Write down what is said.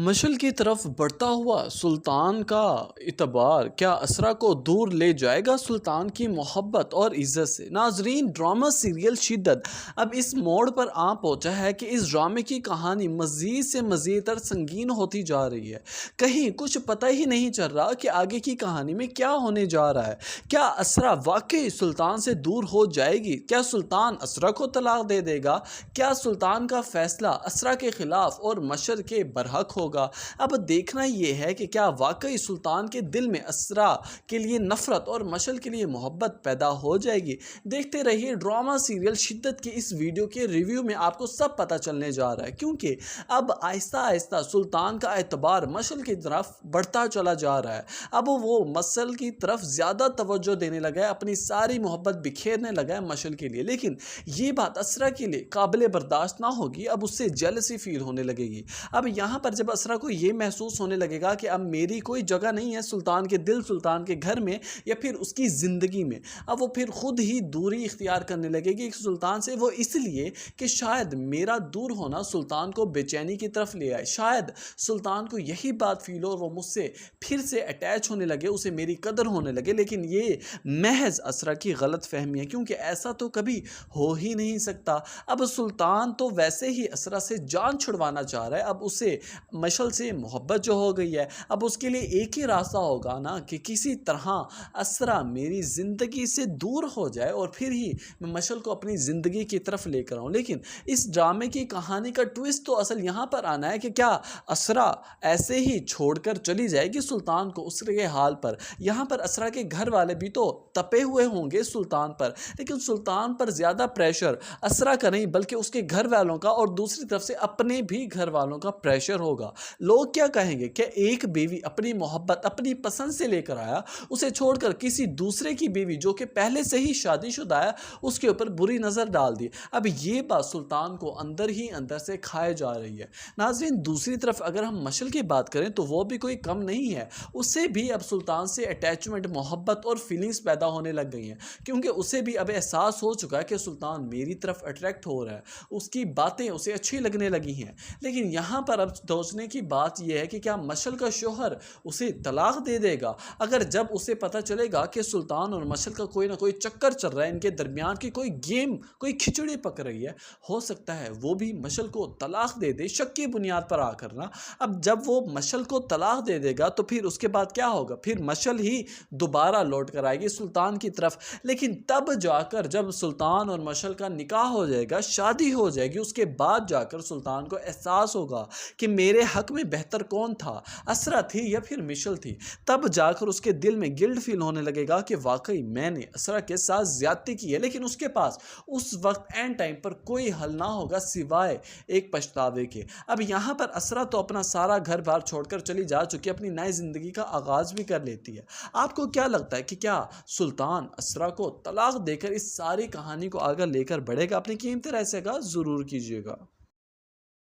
मशल की तरफ बढ़ता हुआ सुल्तान का इतबार क्या असरा को दूर ले जाएगा सुल्तान की मोहब्बत और इज्जत से। नाजरीन, ड्रामा सीरियल शिद्दत अब इस मोड़ पर आ पहुंचा है कि इस ड्रामे की कहानी मज़ीद से मज़ीद तर संगीन होती जा रही है। कहीं कुछ पता ही नहीं चल रहा कि आगे की कहानी में क्या होने जा रहा है। क्या असरा वाकई सुल्तान से दूर हो जाएगी? क्या सुल्तान असरा को तलाक दे देगा? क्या सुल्तान का फैसला असरा के खिलाफ और मशर के बरहक होगा? अब देखना यह है कि क्या वाकई सुल्तान के दिल में असरा के लिए नफरत और मशल के लिए मोहब्बत पैदा हो जाएगी। देखते रहिए ड्रामा सीरियल शिद्दत के इस वीडियो के रिव्यू में आपको सब पता चलने जा रहा है, क्योंकि अब आहिस्ता आहिस्ता सुल्तान का एतबार मशल की तरफ बढ़ता चला जा रहा है। अब वो मशल की तरफ ज़्यादा तवज्जो देने लगा है, अपनी सारी मोहब्बत बिखेरने लगा है मशल के लिए। लेकिन ये बात असरा के लिए काबिल बर्दाश्त ना होगी, अब उससे जेलसी फील होने लगेगी। अब यहाँ पर जब असरा को ये महसूस होने लगेगा कि अब मेरी कोई जगह नहीं है सुल्तान के दिल, सुल्तान के घर में या फिर उसकी ज़िंदगी में, अब वो फिर खुद ही दूरी इख्तियार करने लगेगी सुल्तान से। वो इसलिए कि शायद मेरा दूर होना सुल्तान को बेचैनी की तरफ ले आए, शायद सुल्तान को यही बात फील हो और वो मुझसे फिर से अटैच होने लगे, उसे मेरी कदर होने लगे। लेकिन ये महज असरा की गलत फहमी है, क्योंकि ऐसा तो कभी हो ही नहीं सकता। अब सुल्तान तो वैसे ही असरा से जान छुड़वाना चाह रहा है, अब उसे मशल से मोहब्बत जो हो गई है, अब उसके लिए एक ही रास्ता होगा ना कि किसी तरह असरा मेरी ज़िंदगी से दूर हो जाए और फिर ही मैं मशल को अपनी ज़िंदगी की तरफ लेकर आऊँ। लेकिन इस ड्रामे की कहानी का ट्विस्ट तो असल यहाँ पर आना है कि क्या असरा ऐसे ही छोड़कर चली जाएगी सुल्तान को उसके हाल पर? यहाँ पर असरा के घर वाले भी तो तपे हुए होंगे सुल्तान पर, लेकिन सुल्तान पर ज़्यादा प्रेशर असरा का नहीं बल्कि उसके घर वालों का और दूसरी तरफ से अपने भी घर वालों का प्रेशर होगा। लोग क्या कहेंगे? क्या एक बीवी अपनी मोहब्बत अपनी पसंद से लेकर आया, उसे छोड़कर किसी दूसरे की बीवी जो कि पहले से ही शादीशुदा है उसके ऊपर बुरी नज़र डाल दी? अब ये बात सुल्तान को अंदर ही अंदर से खाए जा रही है। नाज़रीन, दूसरी तरफ अगर हम मशल की बात करें तो वो भी कोई कम नहीं है, उसे भी अब सुल्तान से अटैचमेंट, मोहब्बत और फीलिंग्स पैदा होने लग गई हैं, क्योंकि उसे भी अब एहसास हो चुका है कि सुल्तान मेरी तरफ अट्रैक्ट हो रहा है, उसकी बातें उसे अच्छी लगने लगी हैं। लेकिन यहाँ पर अब सोचने की बात यह है कि क्या मशल का शोहर उसे तलाक दे देगा? अगर जब उसे पता चलेगा कि सुल्तान और मशल का कोई ना कोई चक्कर चल रहा है, इनके दरमियान की कोई गेम, कोई खिचड़ी पक रही है, हो सकता है वो भी मशल को तलाक दे दे, शक की बुनियाद पर आकर ना। अब जब वो मशल को तलाक दे देगा तो फिर उसके बाद क्या होगा? फिर मशल ही दोबारा लौट कर आएगी सुल्तान की तरफ। लेकिन तब जाकर जब सुल्तान और मशल का निकाह हो जाएगा, शादी हो जाएगी, उसके बाद जाकर सुल्तान को एहसास होगा कि मेरे हक में बेहतर कौन था, असरा थी या फिर मिशल थी। तब जाकर उसके दिल में गिल्ट फील होने लगेगा कि वाकई मैंने असरा के साथ ज्यादती की है। लेकिन उसके पास उस वक्त एंड टाइम पर कोई हल ना होगा सिवाय एक पछतावे के। अब यहाँ पर असरा तो अपना सारा घर बार छोड़कर चली जा चुकी है, अपनी नई जिंदगी का आगाज भी कर लेती है। आपको क्या लगता है कि क्या सुल्तान असरा को तलाक देकर इस सारी कहानी को आगे लेकर बढ़ेगा? अपनी कीमती राय से जरूर कीजिएगा।